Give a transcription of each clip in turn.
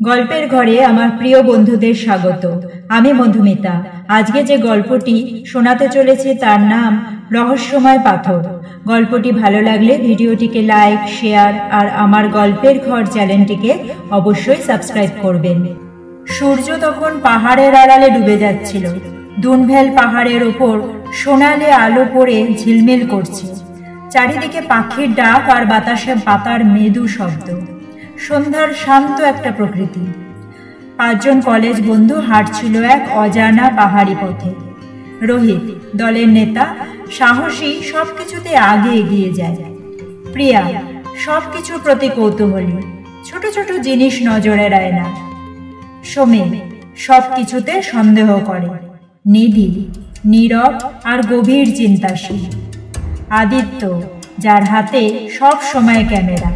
গল্পের ঘরে আমার প্রিয় বন্ধুদের স্বাগত। আমি মধুমিতা। আজকে যে গল্পটি শোনাতে চলেছি তার নাম রহস্যময় পাথর। গল্পটি ভালো লাগলে ভিডিওটিকে লাইক, শেয়ার আর আমার গল্পের ঘর চ্যানেলটিকে অবশ্যই সাবস্ক্রাইব করবেন। সূর্য তখন পাহাড়ের আড়ালে ডুবে যাচ্ছিল। দুনভেল পাহাড়ের ওপর সোনালি আলো পড়ে ঝিলমিল করছে। চারিদিকে পাখির ডাক আর বাতাসে পাতার মৃদু শব্দ। সন্ধ্যার শান্ত একটা প্রকৃতি। 5 জন কলেজ বন্ধু হাঁটছিল এক অজানা পাহাড়ি পথে। রোহিত, দলের নেতা, সাহসী, সবকিছুতে আগে এগিয়ে যায়। প্রিয়া সবকিছুর প্রতি কৌতূহলী, ছোট ছোট জিনিস নজরে এড়ায় না। সমীর সবকিছুতে সন্দেহ করে। নিধি নীরব আর গভীর চিন্তাশীল। আদিত্য, যার হাতে সব সময় ক্যামেরা,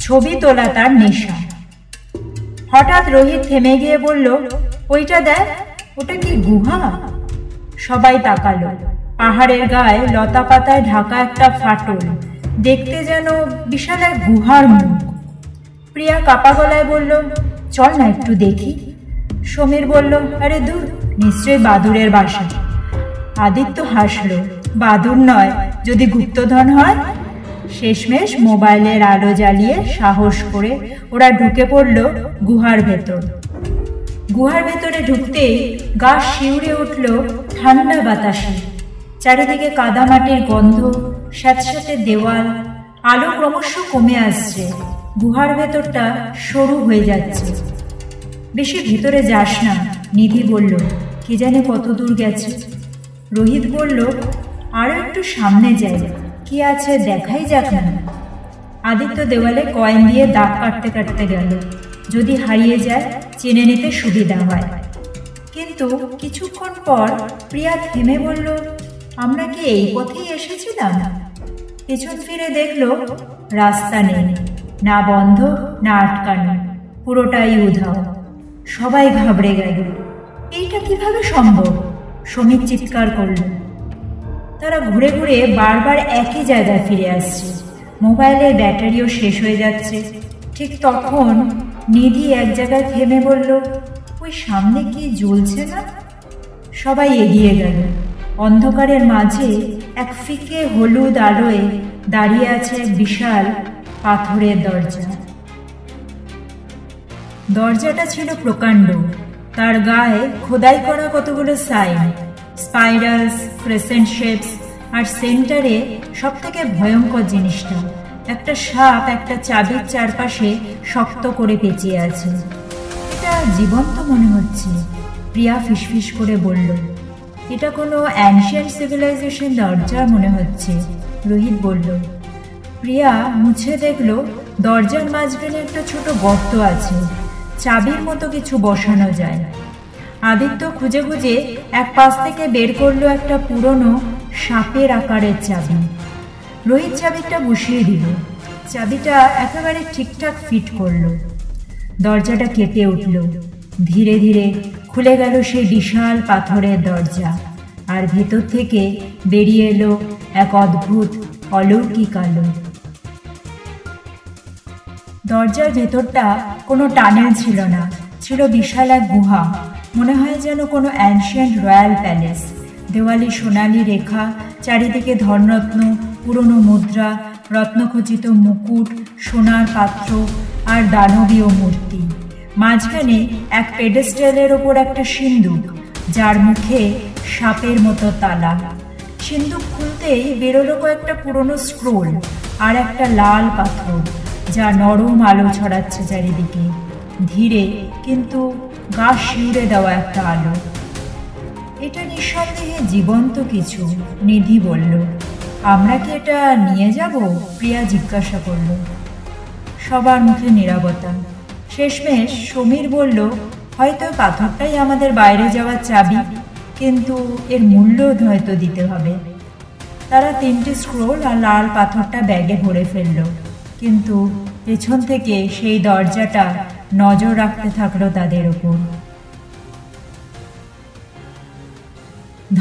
ছবি তোলা তার নেশা। হঠাৎ রোহিত থেমে গিয়ে বলল, ওইটা দেখ, ওটা কি গুহা? সবাই তাকালো। পাহাড়ের গায়ে লতা পাতায় ঢাকা একটা ফাটল, দেখতে যেন বিশাল এক গুহার মুখ। প্রিয়া কাপা গলায় বলল, চল না একটু দেখি। সমীর বলল, আরে দূর, নিশ্চয়ই বাদুড়ের বাসা। আদিত্য হাসল, বাদুড় নয়, যদি গুপ্তধন হয়। শেষমেশ মোবাইলের আলো জ্বালিয়ে সাহস করে ওরা ঢুকে পড়ল গুহার ভেতর। গুহার ভেতরে ঢুকতেই গা শিউরে উঠল ঠান্ডা বাতাসে। চারিদিকে কাদামাটির গন্ধ, স্যাঁতস্যাঁতে দেওয়াল। আলো ক্রমশ কমে আসছে। গুহার ভেতরটা সরু হয়ে যাচ্ছে। বেশি ভিতরে যাস না, নিধি বলল। কে জানে কত দূর গেছে। রোহিত বলল, আরো একটু সামনে যাই, কি আছে দেখাই যাক না। আদিত্য দেওয়ালে কয়েন দিয়ে দাগ কাটতে কাটতে গেল। যদি হারিয়ে যায় চেনে নিতে সুবিধা হয়। কিন্তু কিছুক্ষণ পর প্রিয়া থেমে বলল, আমরা কি এই পথেই এসেছিলাম? পেছন ফিরে দেখল রাস্তা নেই, না বন্ধ না আটকানো, পুরোটাই উধাও। সবাই ঘাবড়ে গেল। এইটা কিভাবে সম্ভব? সমীর চিৎকার করল। তারা ঘুরে ঘুরে বারবার একই জায়গায় ফিরে আসছে। মোবাইলের ব্যাটারিও শেষ হয়ে যাচ্ছে। ঠিক তখন নিধি এক জায়গায় থেমে বলল, ওই সামনে কি জ্বলছে না? সবাই এগিয়ে গেল। অন্ধকারের মাঝে এক ফিকে হলুদ আলোয় দাঁড়িয়ে আছে এক বিশাল পাথরের দরজা। দরজাটা ছিল প্রকাণ্ড। তার গায়ে খোদাই করা কতগুলো সাইন, স্পাইরালস, ক্রেসেন্ট শেপস, আর সেন্টারে সব থেকে ভয়ঙ্কর জিনিসটা, একটা সাপ একটা চাবির চারপাশে শক্ত করে পেঁচিয়ে আছে। এটা জীবন্ত মনে হচ্ছে, প্রিয়া ফিসফিস করে বলল। এটা কোনো অ্যানশিয়েন্ট সিভিলাইজেশন দরজা মনে হচ্ছে, রোহিত বলল। প্রিয়া মুছে দেখল দরজার মাঝখানে একটা ছোট গর্ত আছে, চাবির মতো কিছু বসানো যায়। আদিত্য খুঁজে খুঁজে এক পাশ থেকে বের করলো একটা পুরনো সাপের আকারের চাবি। রোহিত চাবিটা বসিয়ে দিল। চাবিটা একেবারে ঠিকঠাক ফিট করলো। দরজাটা কেঁপে উঠল। ধীরে ধীরে খুলে গেল সেই বিশাল পাথরের দরজা, আর ভেতর থেকে বেরিয়ে এলো এক অদ্ভুত অলৌকিক আলো। দরজার ভেতরটা কোনো টানেল ছিল না, ছিল বিশাল এক গুহা। মনে হয় যেন কোনো অ্যানশিয়েন্ট রয়্যাল প্যালেস। দেওয়ালে সোনালি রেখা, চারিদিকে ধনরত্ন, পুরনো মুদ্রা, রত্নখচিত মুকুট, সোনার পাত্র আর দানবীয় মূর্তি। মাঝখানে এক পেডেস্টেলের ওপর একটা সিন্দুক, যার মুখে সাপের মতো তালা। সিন্দুক খুলতেই বেরোলো কয়েকটা পুরনো স্ক্রোল আর একটা লাল পাথর, যা নরম আলো ছড়াচ্ছে চারিদিকে। ধীরে কিন্তু গা শিউরে দেওয়া একটা আলো। এটা নিঃসন্দেহে জীবন্ত কিছু, নিধি বলল। আমরা কি এটা নিয়ে যাব? প্রিয়া জিজ্ঞাসা করল। সবার মুখে নীরবতা। শেষমেশ সমীর বলল, হয়তো পাথরটাই আমাদের বাইরে যাওয়ার চাবি, কিন্তু এর মূল্য হয়তো দিতে হবে। তারা 3টে স্ক্রোল আর লাল পাথরটা ব্যাগে ভরে ফেলল, কিন্তু পেছন থেকে সেই দরজাটা নজর রাখতে থাকলো তাদের ওপর।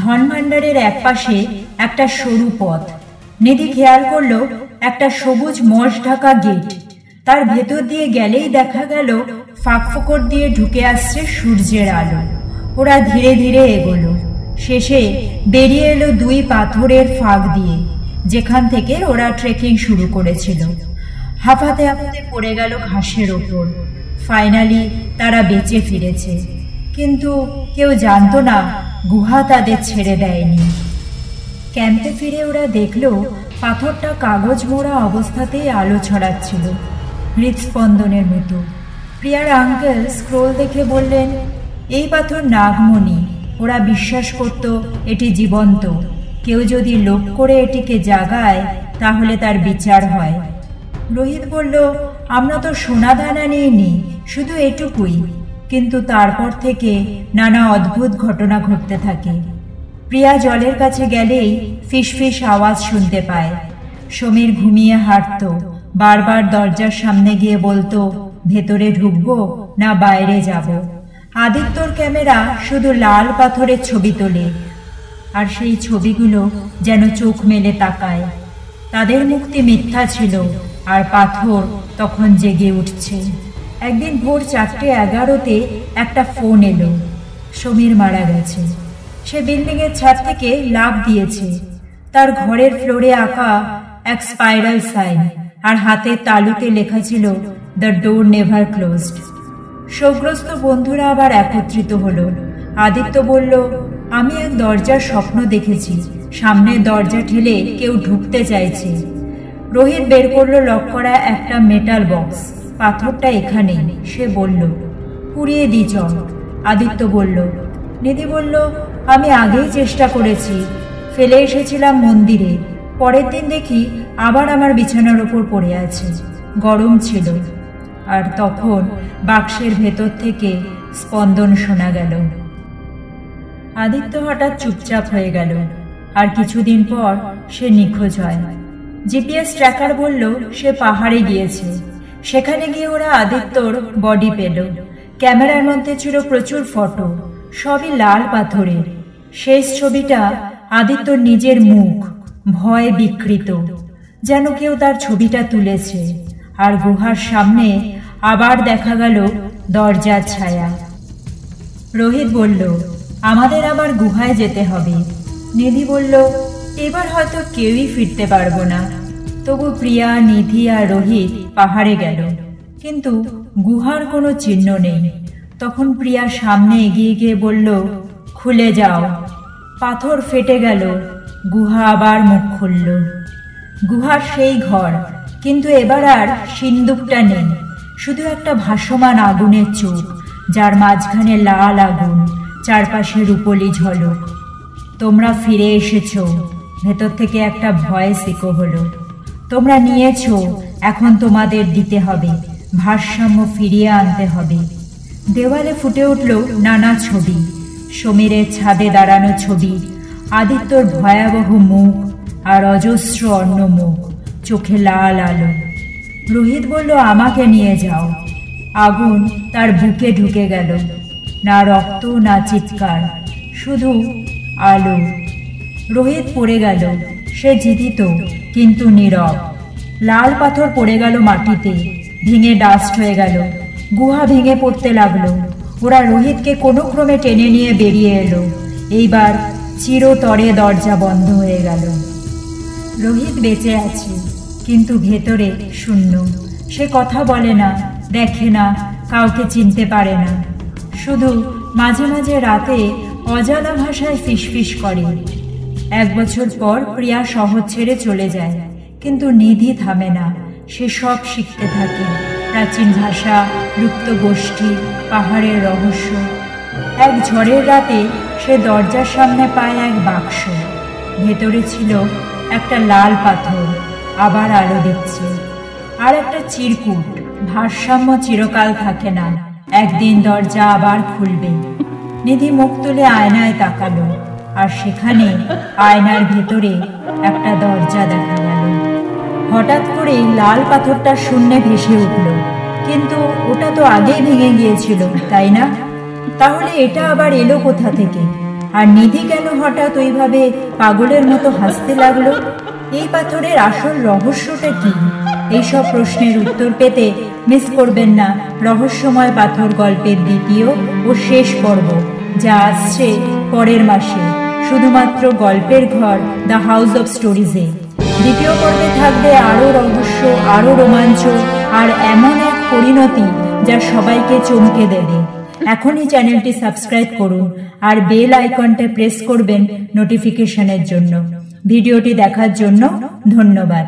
ধনভাণ্ডারের এক পাশে একটা সরু পথ। নিধি খেয়াল করলো একটা সবুজ মশ ঢাকা গেট। তার ভেতর দিয়ে গেলেই দেখা গেল ফাঁকফোকর দিয়ে ঢুকে আসছে সূর্যের আলো। ওরা ধীরে ধীরে এগোলো। শেষে বেরিয়ে এলো দুই পাথরের ফাঁক দিয়ে, যেখান থেকে ওরা ট্রেকিং শুরু করেছিল। হাঁপাতে হাঁপাতে পড়ে গেল ঘাসের ওপর। ফাইনালি তারা বেঁচে ফিরেছে, কিন্তু কেউ জানতো না গুহা তাদের ছেড়ে দেয়নি। ক্যাম্পে ফিরে ওরা দেখলো পাথরটা কাগজ মোড়া অবস্থাতেই আলো ছড়াচ্ছিল, হৃদস্পন্দনের মতো। প্রিয়ার আঙ্কেল স্ক্রোল দেখে বললেন, এই পাথর নাগমণি। ওরা বিশ্বাস করত এটি জীবন্ত। কেউ যদি লোভ করে এটিকে জাগায় তাহলে তার বিচার হয়। রোহিত বলল, আমরা তো সোনা দানা নিইনি, শুধু এটুকুই। কিন্তু তারপর থেকে নানা অদ্ভুত ঘটনা ঘটতে থাকে। প্রিয়া জলের কাছে গেলেই ফিসফিস আওয়াজ শুনতে পায়। সমীর ঘুমিয়ে হাঁটত, বারবার দরজার সামনে গিয়ে বলতো, ভেতরে ঢুকবো না বাইরে যাব। আদিত্যর ক্যামেরা শুধু লাল পাথরের ছবি তোলে, আর সেই ছবিগুলো যেন চোখ মেলে তাকায়। তাদের মুক্তি মিথ্যা ছিল, আর পাথর তখন জেগে উঠছে। একদিন ভোর 4:11 একটা ফোন এলো, সমীর মারা গেছে। সে বিল্ডিংয়ের ছাদ থেকে লাফ দিয়েছে। তার ঘরের ফ্লোরে আঁকা এক স্পাইরাল সাইন, আর হাতের তালুতে লেখা ছিল, দ্য ডোর নেভার ক্লোজড। শোকগ্রস্ত বন্ধুরা আবার একত্রিত হলো। আদিত্য বলল, আমি এক দরজার স্বপ্ন দেখেছি, সামনের দরজা ঠেলে কেউ ঢুকতে চাইছে। রোহিত বের করলো লক করা একটা মেটাল বক্স। পাথরটা এখানেই, সে বলল, পুড়িয়ে দি চল। আদিত্য বলল। নিধি বলল, আমি আগেই চেষ্টা করেছি, ফেলে এসেছিলাম মন্দিরে। পরের দিন দেখি আবার আমার বিছানার ওপর পড়ে আছে, গরম ছিল। আর তখন বাক্সের ভেতর থেকে স্পন্দন শোনা গেল। আদিত্য হঠাৎ চুপচাপ হয়ে গেল, আর কিছুদিন পর সে নিখোঁজ হয়। জিপিএস ট্র্যাকার বলল সে পাহাড়ে গিয়েছে। সেখানে গিয়ে ওরা আদিত্যর বডি পেল। ক্যামেরার মধ্যে ছিল প্রচুর ফটো, সবই লাল পাথরের। শেষ ছবিটা আদিত্যর নিজের মুখ, ভয়ে বিকৃত, যেন কেউ তার ছবিটা তুলেছে। আর গুহার সামনে আবার দেখা গেল দরজার ছায়া। রোহিত বলল, আমাদের আবার গুহায় যেতে হবে। নিধি বলল, এবার হয়তো কেউই ফিরতে পারবো না। তবু প্রিয়া, নিধি আর রোহিত পাহাড়ে গেল, কিন্তু গুহার কোনো চিহ্ন নেই। তখন প্রিয়া সামনে এগিয়ে গিয়ে বলল, খুলে যাও। পাথর ফেটে গেল, গুহা আবার মুখ খুলল। গুহার সেই ঘর, কিন্তু এবার আর সিন্দুকটা নেই, শুধু একটা ভাসমান আগুনের চোখ, যার মাঝখানে লাল আগুন, চারপাশে রূপলি ঝলক। তোমরা ফিরে এসেছো, ভেতর থেকে একটা ভয়েস ইকো হলো। তোমরা নিয়েছো, এখন তোমাদের দিতে হবে, ভারসাম্য ফিরিয়ে আনতে হবে। দেওয়ালে ফুটে উঠল নানা ছবি, সমীরের ছাদে দাঁড়ানো ছবি, আদিত্যর ভয়াবহ মুখ, আর অজস্র অন্য মুখ, চোখে লাল আলো। রোহিত বলল, আমাকে নিয়ে যাও। আগুন তার বুকে ঢুকে গেল, না রক্ত না চিৎকার, শুধু আলো। রোহিত পড়ে গেল, সে জীবিত কিন্তু নীরব। লাল পাথর পড়ে গেল মাটিতে, ভেঙে ডাস্ট হয়ে গেল। গুহা ভেঙে পড়তে লাগলো। ওরা রোহিতকে কোনো ক্রমে টেনে নিয়ে বেরিয়ে এলো। এইবার চিরতরে দরজা বন্ধ হয়ে গেল। রোহিত বেঁচে আছে, কিন্তু ভেতরে শূন্য। সে কথা বলে না, দেখে না, কাউকে চিনতে পারে না। শুধু মাঝে মাঝে রাতে অজানা ভাষায় ফিসফিস করে। 1 বছর পর প্রিয়া শহর ছেড়ে চলে যায়, কিন্তু নিধি থামে না। সে সব শিখতে থাকে, প্রাচীন ভাষা, লুপ্ত গোষ্ঠী, পাহাড়ের রহস্য। এক ঝড়ের রাতে সে দরজার সামনে পায় এক বাক্স। ভেতরে ছিল একটা লাল পাথর, আবার আলো দিচ্ছে। আর একটা চিরকুট, ভারসাম্য চিরকাল থাকে না, একদিন দরজা আবার খুলবে। নিধি মুখ তুলে আয়নায় তাকালো, আর সেখানে আয়নার ভেতরে একটা দরজা দেখা গেল। হঠাৎ করেই লাল পাথরটা শূন্যে ভেসে উঠল, কিন্তু ওটা তো আগেই ভেঙে গিয়েছিল, তাই না? তাহলে এটা আবার এলো কোথা থেকে? আর নিধি কেন হঠাৎ ওইভাবে পাগলের মতো হাসতে লাগলো? এই পাথরের আসল রহস্যটা কি? এইসব প্রশ্নের উত্তর পেতে মিস করবেন না রহস্যময় পাথর গল্পের দ্বিতীয় ও শেষ পর্ব, যা আসছে পরের মাসে শুধুমাত্র গল্পের ঘর দ্য হাউস অব স্টোরিজে। দ্বিতীয় পর্বে থাকবে আরও রহস্য, আরও রোমাঞ্চ আর এমন এক পরিণতি যা সবাইকে চমকে দেবে। এখনই চ্যানেলটি সাবস্ক্রাইব করুন আর বেল আইকনটা প্রেস করবেন নোটিফিকেশনের জন্য। ভিডিওটি দেখার জন্য ধন্যবাদ।